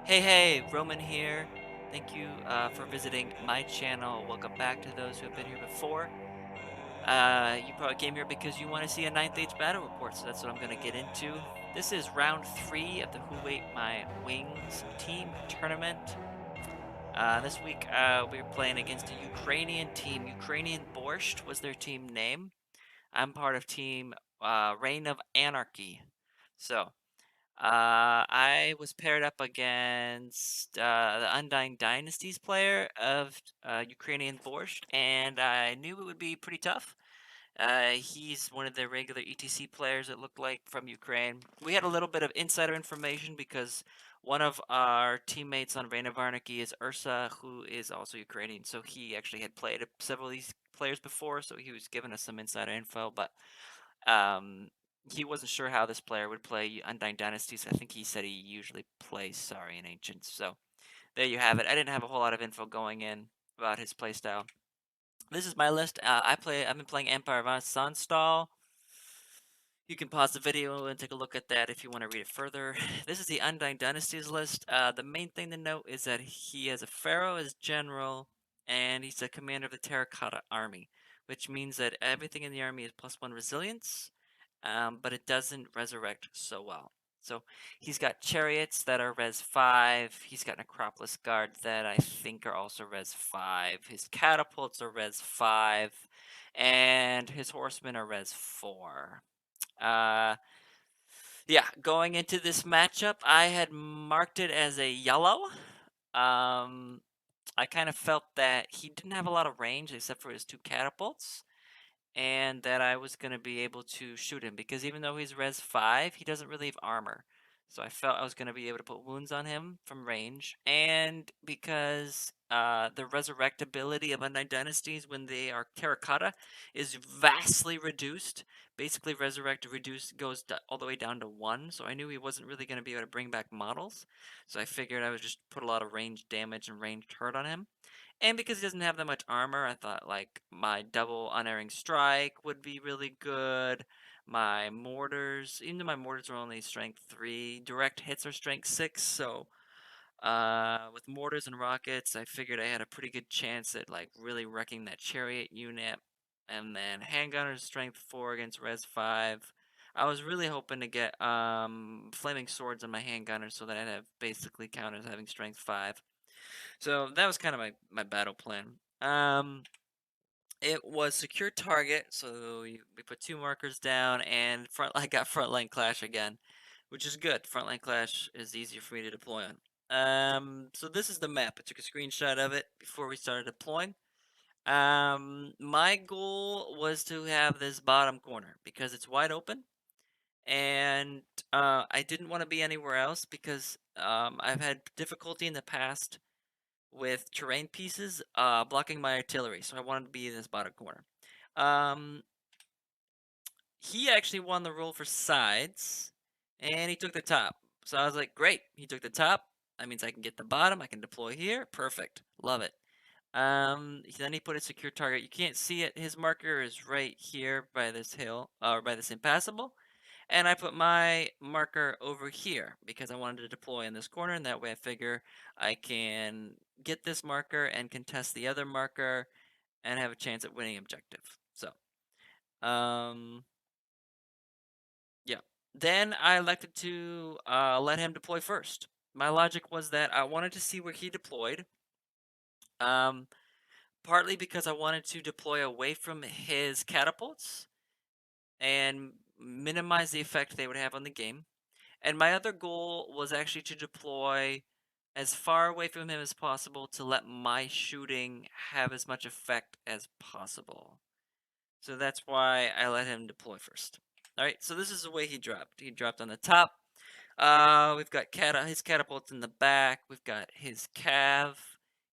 Hey, Roman here. Thank you for visiting my channel. Welcome back to those who have been here before. You probably came here because you want to see a Ninth Age battle report, so that's what I'm going to get into. This is round 3 of the Who Ate My Wings team tournament. This week we're playing against a Ukrainian team. Ukrainian Borscht was their team name. I'm part of team Reign of Anarchy. So, I was paired up against the Undying Dynasties player of Ukrainian Borscht, and I knew it would be pretty tough. He's one of the regular ETC players, it looked like, from Ukraine. We had a little bit of insider information because one of our teammates on Reign of Anarchy is Ursa, who is also Ukrainian, so he actually had played several of these players before, so he was giving us some insider info, but um, he wasn't sure how this player would play Undying Dynasties. I think he said he usually plays Saurian Ancients. So there you have it. I didn't have a whole lot of info going in about his playstyle. This is my list. I've been playing Empire of Sunstal. You can pause the video and take a look at that if you want to read it further. This is the Undying Dynasties list. The main thing to note is that he has a Pharaoh as general, and he's a commander of the Terracotta Army, which means that everything in the army is +1 resilience, but it doesn't resurrect so well. So he's got chariots that are res 5. He's got Necropolis Guard that I think are also res 5. His catapults are res 5. And his horsemen are res 4. Uh, yeah, going into this matchup, I had marked it as a yellow. I kind of felt that he didn't have a lot of range except for his 2 catapults, and that I was going to be able to shoot him because even though he's res 5, he doesn't really have armor. So I felt I was going to be able to put wounds on him from range, and because the resurrectability of Undying Dynasties when they are terracotta is vastly reduced. Basically, resurrect reduce goes all the way down to 1, so I knew he wasn't really going to be able to bring back models. So I figured I would just put a lot of range damage and ranged hurt on him. And because he doesn't have that much armor, I thought like my double unerring strike would be really good. My mortars, even though my mortars are only strength 3, direct hits are strength 6, so with mortars and rockets, I figured I had a pretty good chance at like really wrecking that chariot unit. And then handgunners strength 4 against res 5. I was really hoping to get flaming swords on my handgunners so that I'd have basically count as having strength 5. So that was kind of my battle plan. It was secure target, so we put 2 markers down, and I got frontline clash again, which is good. Frontline clash is easier for me to deploy on. So this is the map. I took a screenshot of it before we started deploying. My goal was to have this bottom corner because it's wide open, and I didn't want to be anywhere else because I've had difficulty in the past with terrain pieces blocking my artillery, so I wanted to be in this bottom corner. Um, he actually won the roll for sides, and he took the top. So I was like, great, he took the top. That means I can get the bottom. I can deploy here. Perfect. Love it. Then he put a secure target. You can't see it. His marker is right here by this hill, or by this impassable. And I put my marker over here because I wanted to deploy in this corner, and that way I figure I can get this marker and contest the other marker and have a chance at winning objective. So, um, yeah. Then I elected to let him deploy first. My logic was that I wanted to see where he deployed. Um, Partly because I wanted to deploy away from his catapults and minimize the effect they would have on the game. And my other goal was actually to deploy as far away from him as possible to let my shooting have as much effect as possible. So that's why I let him deploy first. Alright, so this is the way he dropped. He dropped on the top. We've got his catapults in the back. We've got his cav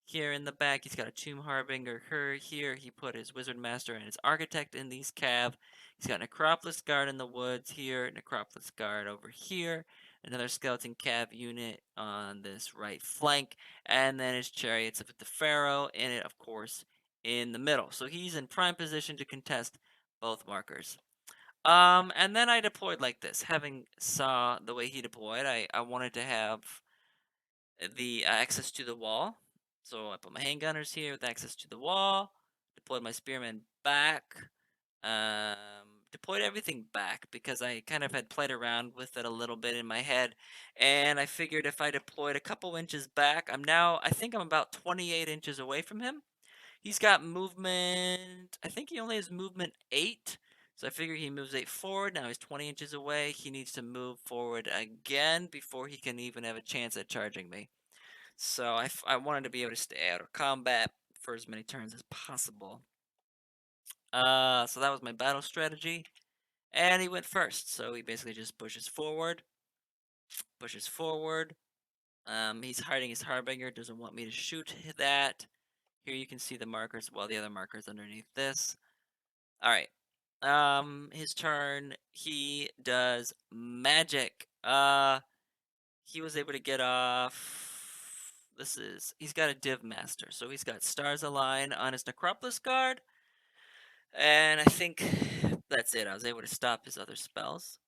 here in the back. He's got a Tomb Harbinger here. He put his Wizard Master and his Architect in these cav. He's got Necropolis Guard in the woods here. Necropolis Guard over here. Another Skeleton Cav unit on this right flank. And then his Chariots with the Pharaoh in it, of course, in the middle. So he's in prime position to contest both markers. And then I deployed like this. Having saw the way he deployed, I wanted to have the access to the wall. So I put my handgunners here with access to the wall, deployed my spearmen back, um, deployed everything back because I kind of had played around with it a little bit in my head, and I figured if I deployed a couple inches back, I think I'm about 28 inches away from him. He's got movement, I think he only has movement 8, so I figure he moves 8 forward. Now he's 20 inches away. He needs to move forward again before he can even have a chance at charging me. So I wanted to be able to stay out of combat for as many turns as possible. So that was my battle strategy. And he went first, so he basically just pushes forward, pushes forward. He's hiding his Harbinger, doesn't want me to shoot that. Here you can see the markers, well, the other markers underneath this. Alright. His turn, he does magic. He was able to get off. He's got a Div Master, so he's got Stars Align on his Necropolis Guard. And I think that's it. I was able to stop his other spells.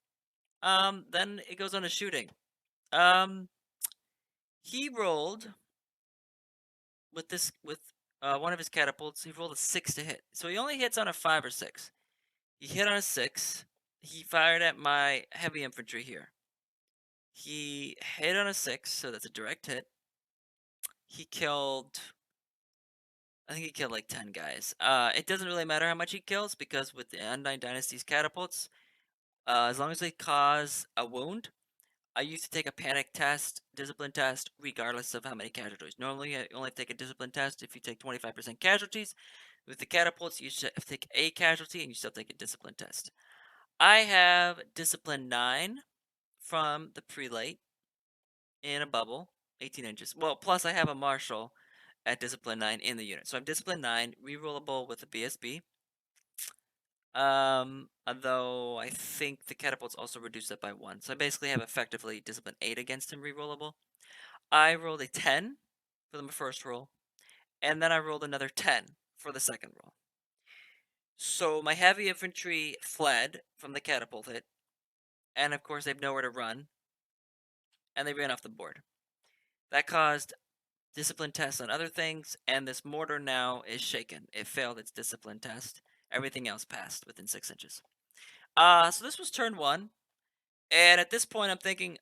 Then it goes on to shooting. He rolled with one of his catapults. He rolled a 6 to hit, so he only hits on a 5 or 6. He hit on a 6. He fired at my heavy infantry here. He hit on a 6, so that's a direct hit. He killed. I think he killed like 10 guys. It doesn't really matter how much he kills because with the Undyne Dynasty's catapults, as long as they cause a wound, I used to take a panic test, discipline test, regardless of how many casualties. Normally, I only take a discipline test if you take 25% casualties. With the catapults, you should take a casualty and you still take a discipline test. I have discipline 9 from the prelate in a bubble, 18 inches. Well, plus I have a marshal at discipline 9 in the unit. So I'm discipline 9, rerollable with a BSB. Although I think the catapults also reduce that by 1. So I basically have effectively discipline 8 against him rerollable. I rolled a 10 for the first roll, and then I rolled another 10 for the second roll. So my heavy infantry fled from the catapult hit, and of course they have nowhere to run, and they ran off the board. That caused discipline tests on other things, and this mortar now is shaken. It failed its discipline test. Everything else passed within 6 inches. So this was turn 1, and at this point I'm thinking,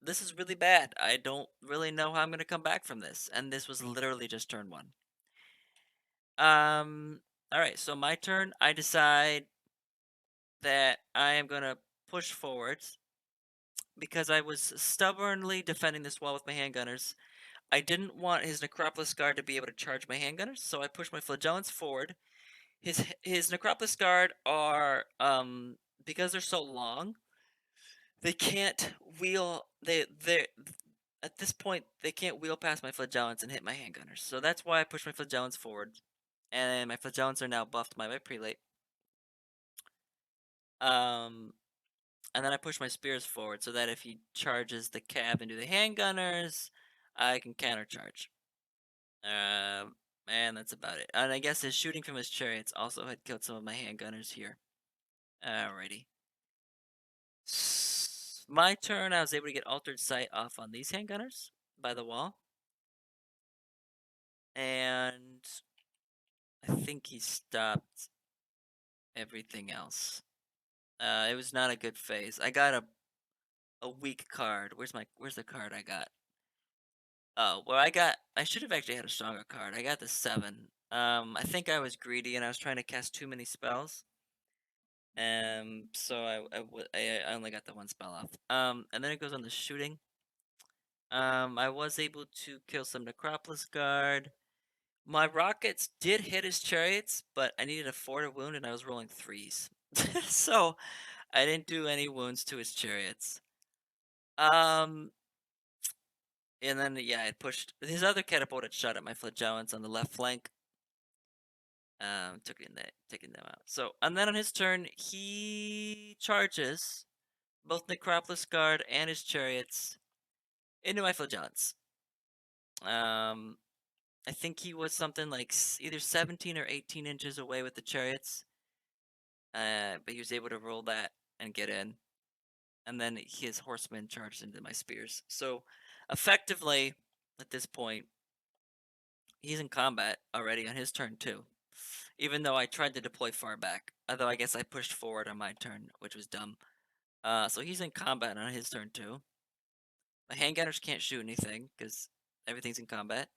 this is really bad. I don't really know how I'm gonna come back from this, and this was literally just turn 1. Alright, so my turn, I decide that I am gonna push forwards because I was stubbornly defending this wall with my handgunners. I didn't want his Necropolis Guard to be able to charge my handgunners, so I pushed my Flagellants forward. His Necropolis Guard are, because they're so long, they can't wheel, they at this point, they can't wheel past my Flagellants and hit my handgunners. So that's why I pushed my Flagellants forward. And my Flagellants are now buffed by my prelate. Um, and then I push my spears forward so that if he charges the cab into the handgunners, I can countercharge. And that's about it. And I guess his shooting from his chariots also had killed some of my handgunners here. Alrighty. My turn, I was able to get altered sight off on these handgunners by the wall. And I think he stopped everything else. It was not a good phase. I got a weak card. Where's the card I got? Oh, well, I should have actually had a stronger card. I got the 7. I think I was greedy and I was trying to cast too many spells. So I only got the 1 spell off. And then it goes on the shooting. I was able to kill some Necropolis Guard. My rockets did hit his chariots, but I needed a 4 to wound and I was rolling 3s. So I didn't do any wounds to his chariots. And then yeah, I pushed his other catapult had shot at my Flagellants on the left flank. Taking them out. So and then on his turn, he charges both Necropolis Guard and his chariots into my Flagellants. I think he was something like either 17 or 18 inches away with the chariots. But he was able to roll that and get in. And then his horsemen charged into my spears. So Effectively, at this point, he's in combat already on his turn too. Even though I tried to deploy far back. Although I guess I pushed forward on my turn, which was dumb. So he's in combat on his turn too. My handgunners can't shoot anything because everything's in combat.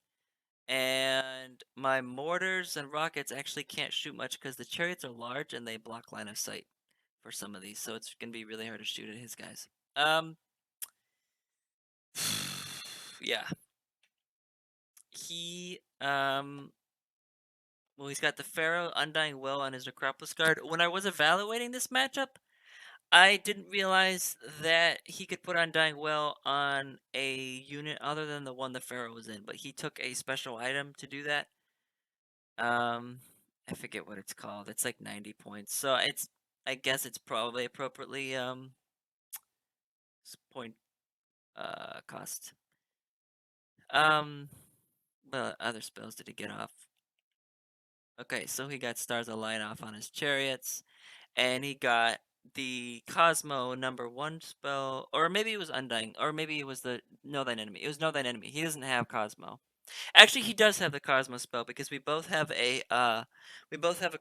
And my mortars and rockets actually can't shoot much because the chariots are large and they block line of sight for some of these. So it's gonna be really hard to shoot at his guys. Yeah. He well, he's got the Pharaoh, Undying Will on his Necropolis Guard. When I was evaluating this matchup, I didn't realize that he could put Undying Will on a unit other than the one the Pharaoh was in, but he took a special item to do that. I forget what it's called. It's like 90 points. So I guess it's probably appropriately point cost. What other spells did he get off? Okay, so he got Stars Align off on his chariots, and he got the Cosmo #1 spell, or maybe it was Undying, or maybe it was the Know Thine Enemy. It was Know Thine Enemy. He doesn't have Cosmo. Actually, he does have the Cosmo spell because we both have a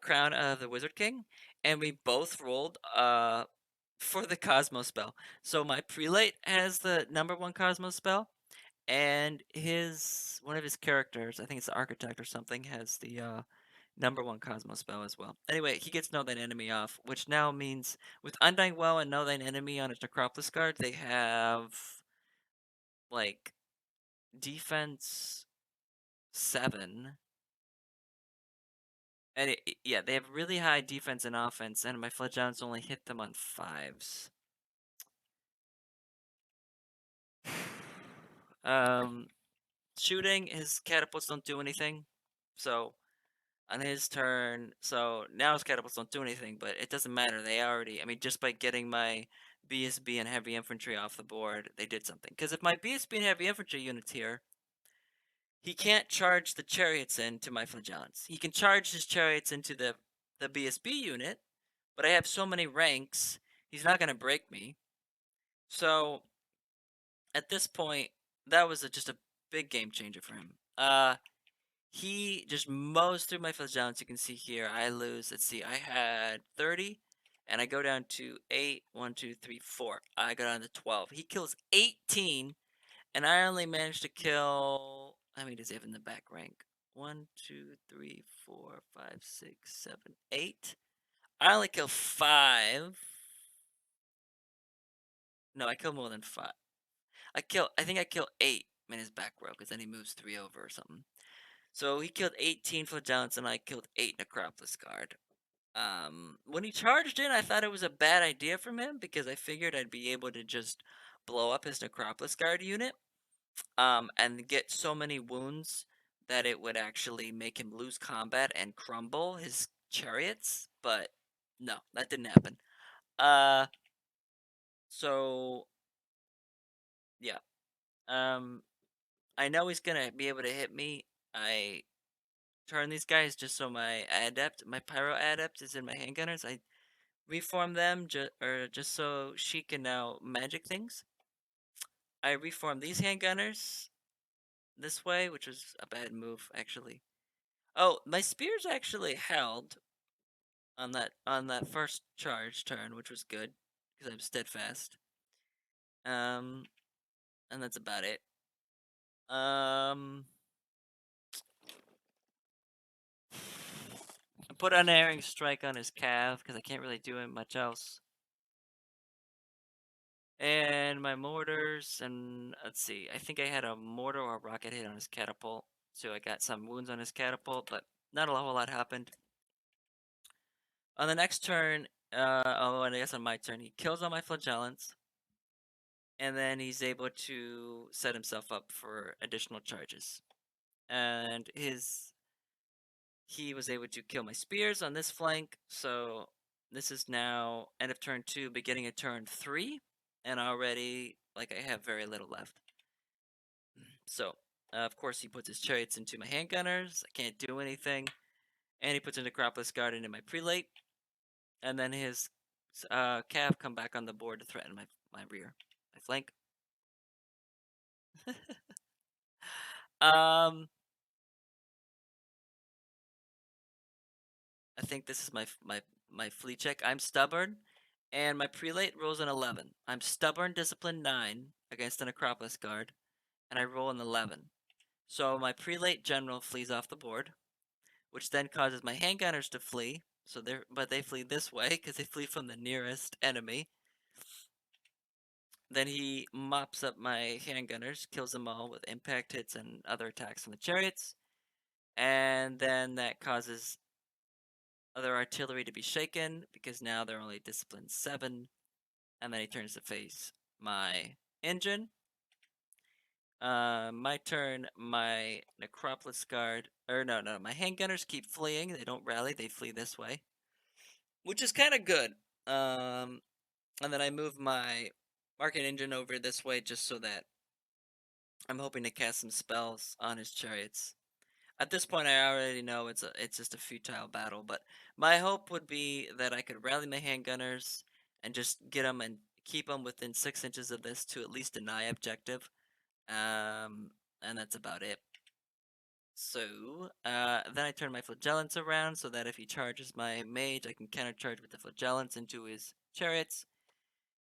Crown of the Wizard King, and we both rolled for the Cosmo spell. So my prelate has the #1 Cosmo spell, and one of his characters, I think it's the Architect or something, has the #1 Cosmo spell as well. Anyway, he gets Know Thine Enemy off, which now means with Undying Well and Know Thine Enemy on his Necropolis Guard, they have like defense 7. And yeah, they have really high defense and offense, and my Fledgons only hit them on 5s. Shooting, his catapults don't do anything. So on his turn, so now his catapults don't do anything, but it doesn't matter. I mean, just by getting my BSB and heavy infantry off the board, they did something. Because if my BSB and heavy infantry units here, he can't charge the chariots into my Fledgons. He can charge his chariots into the BSB unit, but I have so many ranks, he's not going to break me. So at this point, that was just a big game changer for him. He just mows through my Fledgons. You can see here, I lose. Let's see, I had 30, and I go down to 8. 1, 2, 3, 4. I go down to 12. He kills 18, and I only managed to kill. How many does he have in the back rank? 1, 2, 3, 4, 5, 6, 7, 8. I only kill 5. No, I kill more than 5. I think I kill 8 in his back row, because then he moves 3 over or something. So he killed 18 Fledgons, and I killed 8 Necropolis Guard. When he charged in, I thought it was a bad idea from him, because I figured I'd be able to just blow up his Necropolis Guard unit, and get so many wounds that it would actually make him lose combat and crumble his chariots, but no, that didn't happen. So yeah. I know he's gonna be able to hit me. I turn these guys just so my pyro adept is in my handgunners. I reform them just so she can now magic things. I reform these handgunners this way, which was a bad move actually. Oh, my spears actually held on that first charge turn, which was good because I'm steadfast. And that's about it. I put Unerring Strike on his calf because I can't really do much else. And my mortars, and let's see, I think I had a mortar or a rocket hit on his catapult. So I got some wounds on his catapult, but not a whole lot happened. On the next turn, and I guess on my turn, he kills all my flagellants. And then he's able to set himself up for additional charges. And he was able to kill my spears on this flank, so this is now end of turn 2, beginning of turn 3, and already, like, I have very little left. So, of course, he puts his chariots into my handgunners, I can't do anything, and he puts a Necropolis Guard into my prelate, and then his cav come back on the board to threaten my rear, my flank. Um, I think this is my flea check. I'm stubborn, and my prelate rolls an 11. I'm stubborn, discipline 9 against an Acropolis guard, and I roll an 11. So my prelate general flees off the board, which then causes my handgunners to flee. But they flee this way because they flee from the nearest enemy. Then he mops up my handgunners, kills them all with impact hits and other attacks from the chariots. And then that causes other artillery to be shaken because now they're only discipline 7. And then he turns to face my engine. My turn, my Necropolis Guard, or no, my handgunners keep fleeing. They don't rally, they flee this way, which is kind of good. And then I move my Market Engine over this way just so that I'm hoping to cast some spells on his chariots. At this point, I already know it's just a futile battle, but my hope would be that I could rally my handgunners and just get them and keep them within 6 inches of this to at least deny objective. And that's about it. So, then I turn my flagellants around so that if he charges my mage, I can countercharge with the flagellants into his chariots.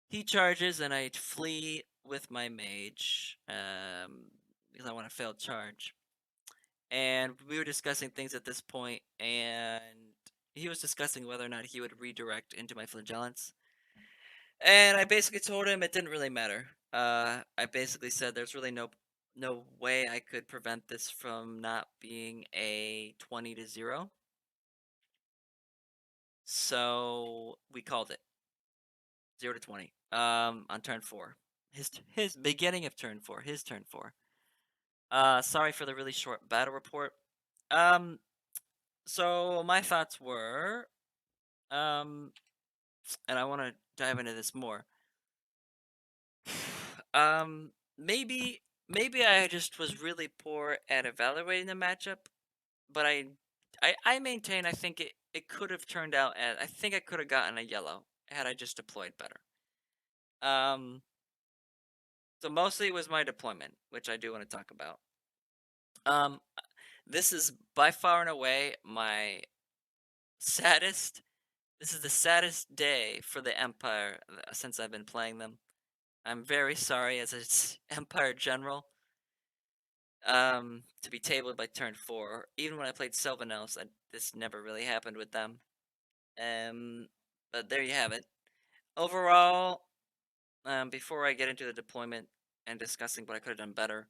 He charges, and I flee with my mage, because I want a failed charge. And we were discussing things at this point, and he was discussing whether or not he would redirect into my flagellants. And I basically told him it didn't really matter. I basically said there's really no way I could prevent this from not being a 20-0. So we called it 0-20. On turn 4. His beginning of turn 4. His turn 4. Sorry for the really short battle report. Um, so my thoughts were, um, and I want to dive into this more. Maybe I just was really poor at evaluating the matchup, but I maintain I think it could have turned out as I think I could have gotten a yellow had I just deployed better. Um, so mostly it was my deployment, which I do want to talk about. Um, this is by far and away my saddest. This is the saddest day for the Empire since I've been playing them. I'm very sorry as its Empire General. To be tabled by turn 4. Even when I played Sylvanels, this never really happened with them. Um, but there you have it. Overall, before I get into the deployment and discussing what I could have done better,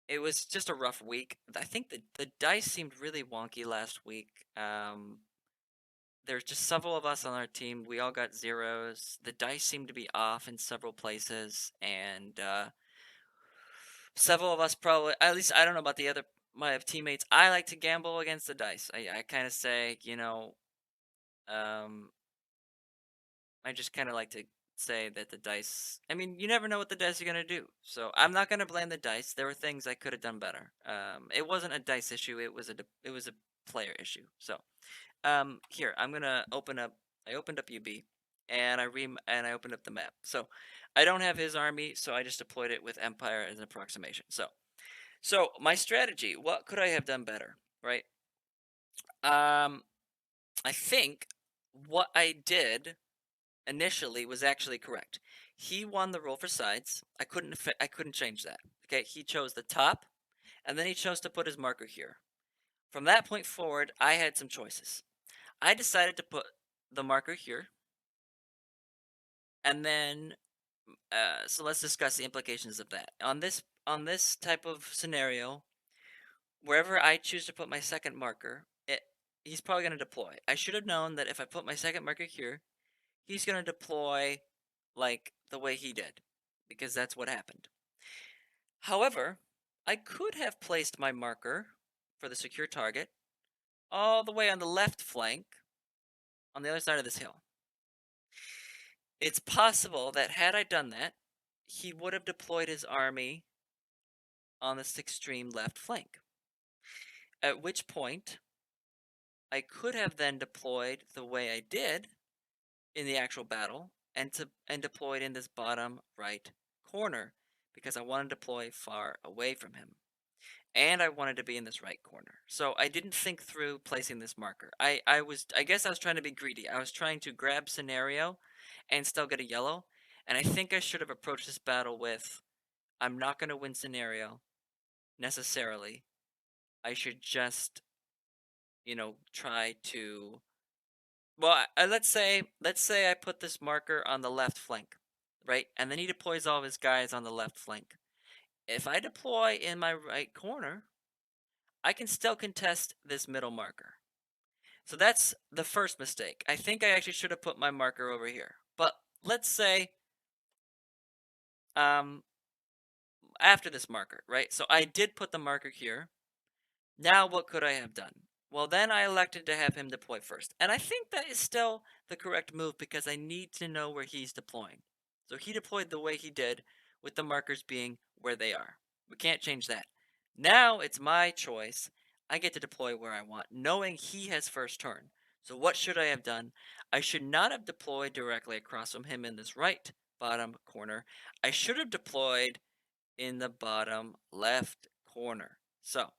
it was just a rough week. I think the dice seemed really wonky last week. There's just several of us on our team. We all got zeros. The dice seemed to be off in several places, and several of us probably, at least I don't know about the other my teammates. I like to gamble against the dice. I kind of say, um, I just kind of like to say that the dice. I mean, you never know what the dice are gonna do. So I'm not gonna blame the dice. There were things I could have done better. It wasn't a dice issue. It was a player issue. So here I'm gonna open up. I opened up UB, and I opened up the map. So I don't have his army, so I just deployed it with Empire as an approximation. So my strategy, what could I have done better, right? I think what I did initially was actually correct. He won the roll for sides. I couldn't change that. Okay, he chose the top, and then he chose to put his marker here. From that point forward, I had some choices. I decided to put the marker here, and then so let's discuss the implications of that. On this type of scenario, wherever I choose to put my second marker, he's probably going to deploy. I should have known that if I put my second marker here, he's going to deploy like the way he did, because that's what happened. However, I could have placed my marker for the secure target all the way on the left flank on the other side of this hill. It's possible that had I done that, he would have deployed his army on this extreme left flank. At which point, I could have then deployed the way I did in the actual battle and deployed in this bottom right corner, because I want to deploy far away from him. And I wanted to be in this right corner. So I didn't think through placing this marker. I guess I was trying to be greedy. I was trying to grab scenario and still get a yellow. And I think I should have approached this battle with I'm not going to win scenario necessarily. I should just, try to well, let's say I put this marker on the left flank, right? And then he deploys all of his guys on the left flank. If I deploy in my right corner, I can still contest this middle marker. So that's the first mistake. I think I actually should have put my marker over here. But let's say um after this marker, right? So I did put the marker here. Now what could I have done? Well, then I elected to have him deploy first. And I think that is still the correct move because I need to know where he's deploying. So he deployed the way he did with the markers being where they are. We can't change that. Now it's my choice. I get to deploy where I want, knowing he has first turn. So what should I have done? I should not have deployed directly across from him in this right bottom corner. I should have deployed in the bottom left corner. So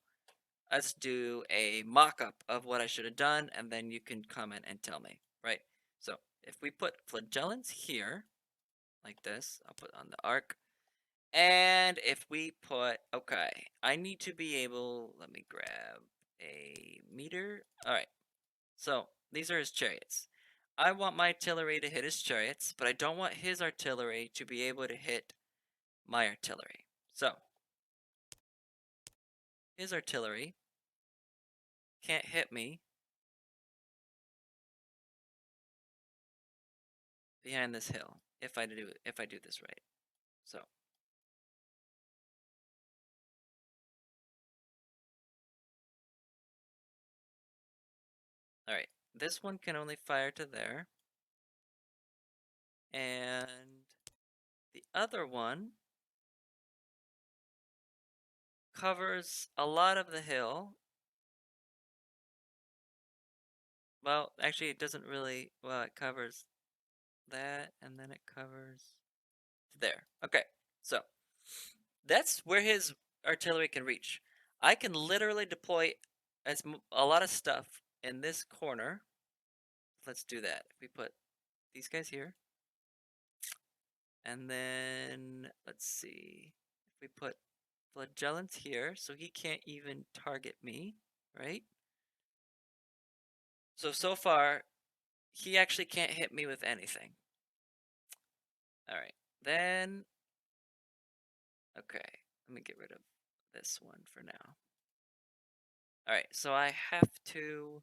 let's do a mock-up of what I should have done, and then you can comment and tell me, right? So if we put flagellants here, like this, I'll put on the arc. And if we put, okay, I need to be able, let me grab a meter. All right, so these are his chariots. I want my artillery to hit his chariots, but I don't want his artillery to be able to hit my artillery. So his artillery can't hit me behind this hill if I do this right. So all right, this one can only fire to there, and the other one covers a lot of the hill. Well, actually, it doesn't really. Well, it covers that, and then it covers there. Okay, so that's where his artillery can reach. I can literally deploy a lot of stuff in this corner. Let's do that. We put these guys here, and then let's see if we put flagellants here, so he can't even target me, right? So far, he actually can't hit me with anything. All right, then, okay, let me get rid of this one for now. All right, so I have to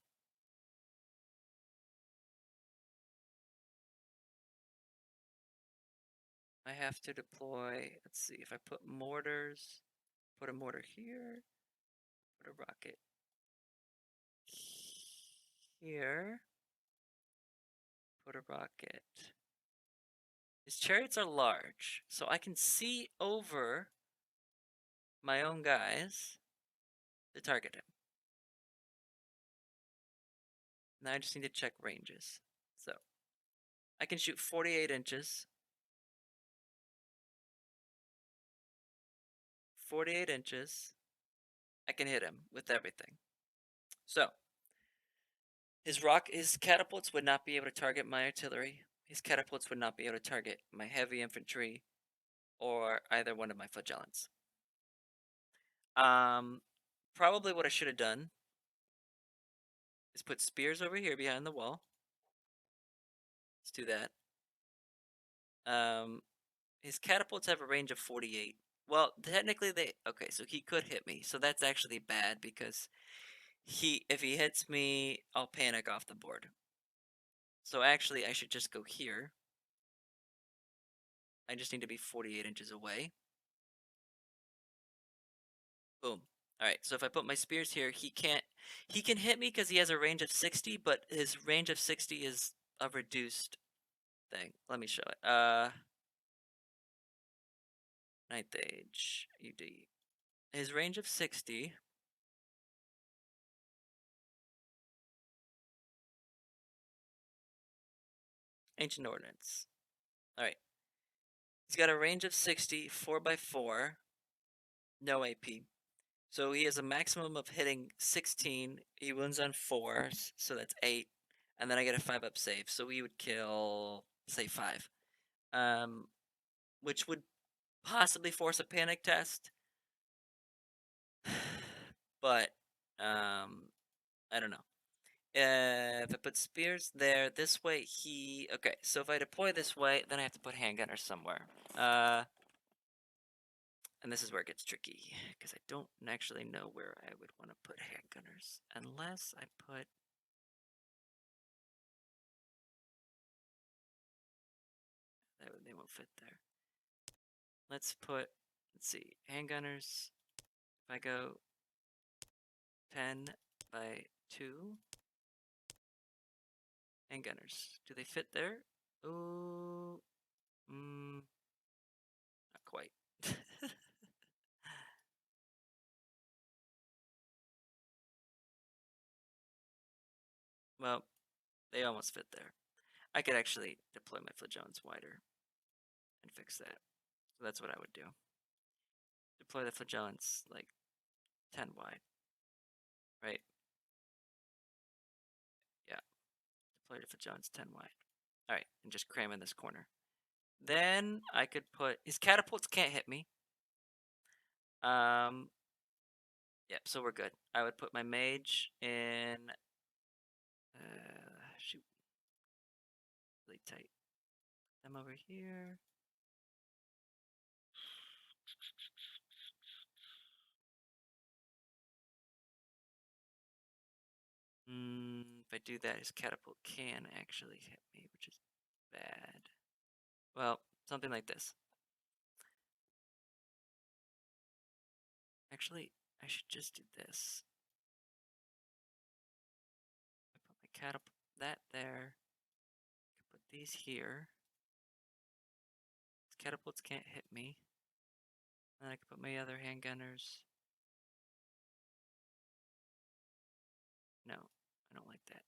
deploy, let's see, if I put mortars, put a mortar here, put a rocket here, put a rocket. His chariots are large, so I can see over my own guys to target him. Now I just need to check ranges. So I can shoot 48 inches. 48 inches. I can hit him with everything. So his catapults would not be able to target my artillery. His catapults would not be able to target my heavy infantry or either one of my flagellants. Um, Probably what I should have done is put spears over here behind the wall. Let's do that. His catapults have a range of 48. Well, technically okay, so he could hit me. So that's actually bad because if he hits me, I'll panic off the board. So actually I should just go here. I just need to be 48 inches away. Boom. All right, so if I put my spears here, he can hit me because he has a range of 60, but his range of 60 is a reduced thing. Let me show it. Ninth Age, UD. His range of 60. Ancient Ordnance. All right. He's got a range of 60, 4x4, no AP. So he has a maximum of hitting 16. He wins on 4, so that's 8. And then I get a 5-up save. So he would kill, say, 5. Which would possibly force a panic test. But, I don't know. If I put spears there, this way he... Okay, so if I deploy this way, then I have to put handgunners somewhere. And this is where it gets tricky, because I don't actually know where I would want to put handgunners. Unless I put... They won't fit there. Let's see, handgunners. If I go 10 by 2, handgunners. Do they fit there? Oh, not quite. Well, they almost fit there. I could actually deploy my flagellants wider and fix that. So that's what I would do. Deploy the flagellants like 10 wide, right? Yeah, deploy the flagellants 10 wide. All right, and just cram in this corner. Then I could put his catapults can't hit me. Yep, so we're good. I would put my mage in. Shoot, really tight. I'm over here. If I do that, his catapult can actually hit me, which is bad. Well, something like this. Actually, I should just do this. I put my catapult that there. I can put these here. These catapults can't hit me. Then I can put my other handgunners. No, I don't like that.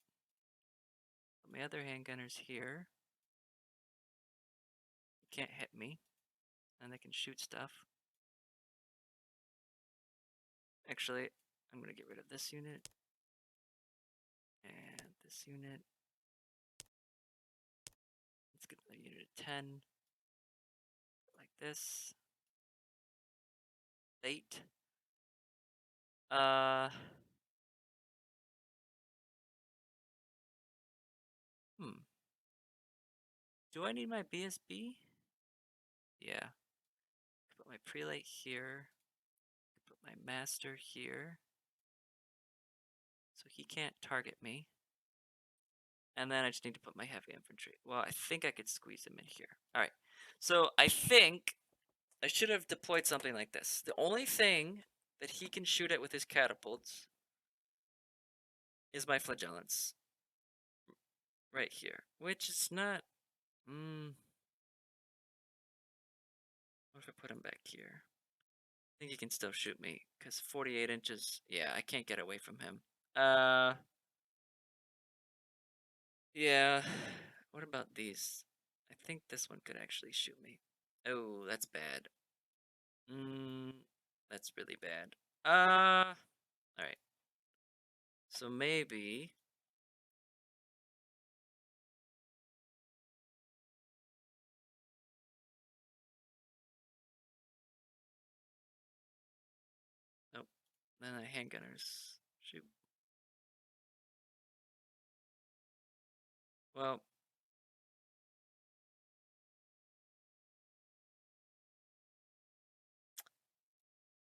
Put my other handgunners here. You can't hit me. And they can shoot stuff. Actually, I'm gonna get rid of this unit. And this unit. Let's get the unit of 10. Like this. 8. Uh. Do I need my BSB? Yeah. Put my prelate here. Put my master here. So he can't target me. And then I just need to put my heavy infantry. Well, I think I could squeeze him in here. Alright. So I think I should have deployed something like this. The only thing that he can shoot at with his catapults is my flagellants. Right here. Which is not... What if I put him back here? I think he can still shoot me, because 48 inches... Yeah, I can't get away from him. Yeah. What about these? I think this one could actually shoot me. Oh, that's bad. That's really bad. Alright. So maybe... Nope. Then the handgunners. Shoot. Well...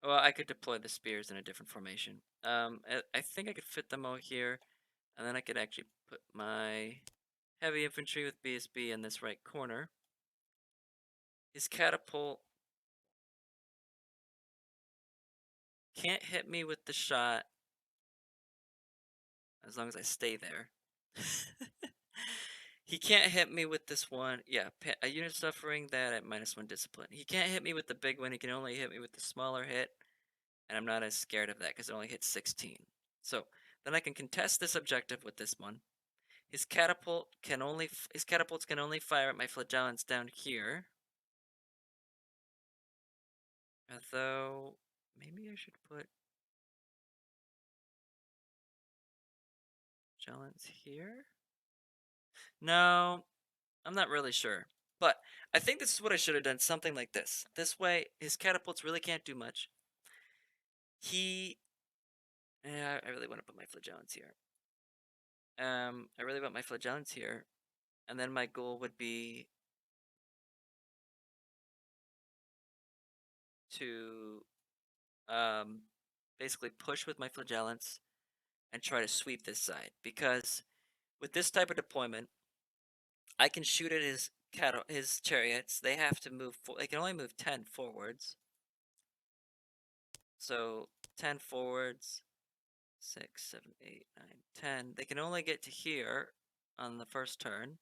Well, I could deploy the spears in a different formation. I think I could fit them all here, and then I could actually put my heavy infantry with BSB in this right corner. His catapult can't hit me with the shot as long as I stay there. He can't hit me with this one. Yeah, a unit suffering that at -1 discipline. He can't hit me with the big one. He can only hit me with the smaller hit. And I'm not as scared of that because it only hits 16. So then I can contest this objective with this one. His catapults can only fire at my flagellants down here. Although, maybe I should put Jellens here? No, I'm not really sure. But I think this is what I should have done, something like this. This way, his catapults really can't do much. Yeah, I really want to put my flagellants here. I really want my flagellants here. And then my goal would be to basically push with my flagellants and try to sweep this side. Because with this type of deployment, I can shoot at his chariots. They have to move. They can only move 10 forwards. So 10 forwards, 6, 7, 8, 9, 10. They can only get to here on the first turn,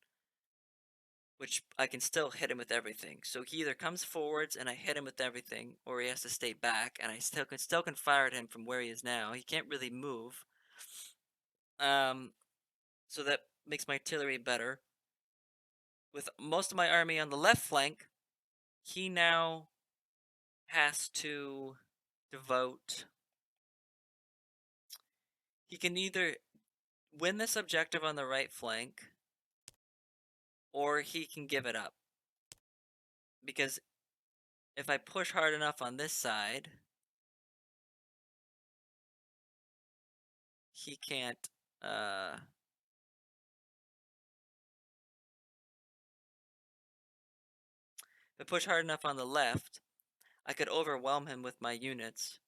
which I can still hit him with everything. So he either comes forwards and I hit him with everything, or he has to stay back, and I still can fire at him from where he is now. He can't really move. So that makes my artillery better. With most of my army on the left flank, he now has to devote. He can either win this objective on the right flank, or he can give it up. Because if I push hard enough on this side, he can't, if I push hard enough on the left, I could overwhelm him with my units,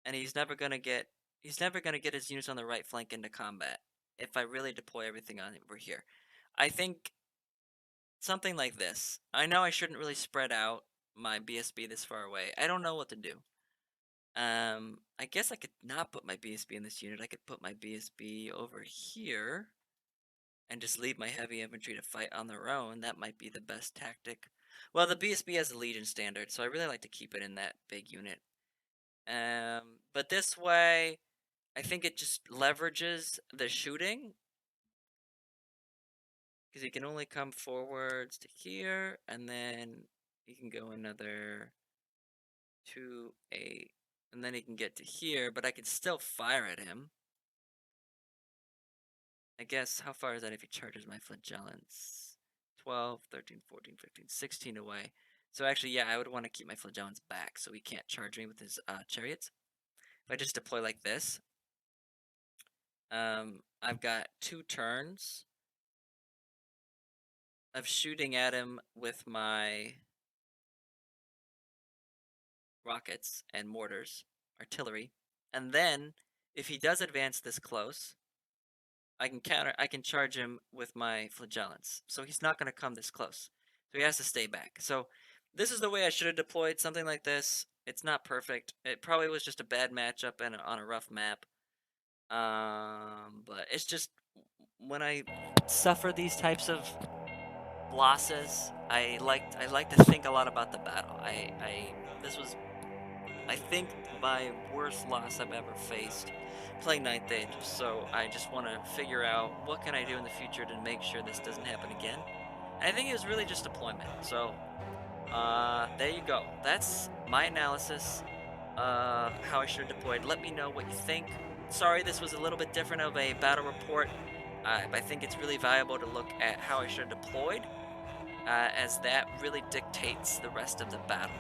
and he's never gonna get his units on the right flank into combat if I really deploy everything on over here. I think something like this. I know I shouldn't really spread out my BSB this far away. I don't know what to do. I guess I could not put my BSB in this unit. I could put my BSB over here and just leave my heavy infantry to fight on their own. That might be the best tactic. Well, the BSB has a Legion standard, so I really like to keep it in that big unit. But this way, I think it just leverages the shooting, because he can only come forwards to here, and then he can go another 2, 8, and then he can get to here, but I can still fire at him. I guess, how far is that if he charges my flagellants? 12, 13, 14, 15, 16 away. So actually, yeah, I would want to keep my flagellants back so he can't charge me with his chariots. If I just deploy like this, I've got 2 turns of shooting at him with my rockets and mortars, artillery, and then if he does advance this close, I can charge him with my flagellants. So he's not going to come this close. So he has to stay back. So this is the way I should have deployed something like this. It's not perfect. It probably was just a bad matchup and on a rough map. But it's just when I suffer these types of losses, I like to think a lot about the battle. This was, I think, my worst loss I've ever faced playing Ninth Age. So I just want to figure out what can I do in the future to make sure this doesn't happen again. And I think it was really just deployment. So there you go. That's my analysis. How I should have deployed. Let me know what you think. Sorry, this was a little bit different of a battle report. I think it's really valuable to look at how I should have deployed, as that really dictates the rest of the battle.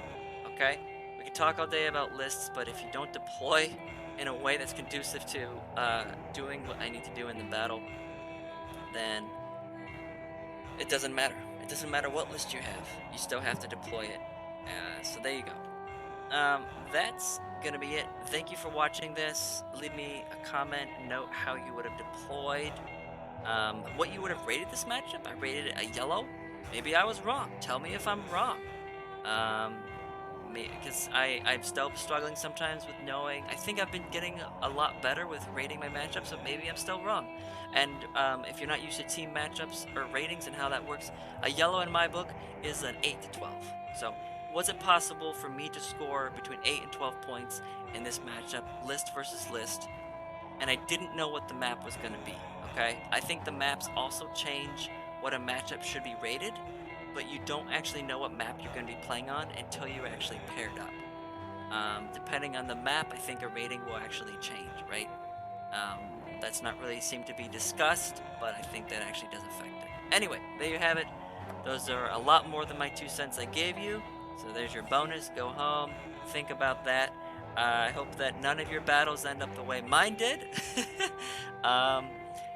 Okay? We can talk all day about lists, but if you don't deploy in a way that's conducive to doing what I need to do in the battle, then it doesn't matter. It doesn't matter what list you have. You still have to deploy it. So there you go. That's gonna be it. Thank you for watching this. Leave me a comment, note how you would have deployed, what you would have rated this matchup. I rated it a yellow. Maybe I was wrong. Tell me if I'm wrong. Because I'm still struggling sometimes with knowing. I think I've been getting a lot better with rating my matchups, so maybe I'm still wrong. And if you're not used to team matchups or ratings and how that works, a yellow in my book is an 8 to 12. So was it possible for me to score between 8 and 12 points in this matchup, list versus list? And I didn't know what the map was going to be, okay? I think the maps also change what a matchup should be rated, but you don't actually know what map you're going to be playing on until you're actually paired up. Depending on the map, I think a rating will actually change, right? That's not really seem to be discussed, but I think that actually does affect it. Anyway, there you have it. Those are a lot more than my 2 cents I gave you. So there's your bonus. Go home, think about that. I hope that none of your battles end up the way mine did. um,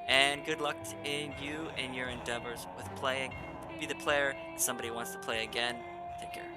and good luck in you and your endeavors with playing. Be the player somebody wants to play again. Take care.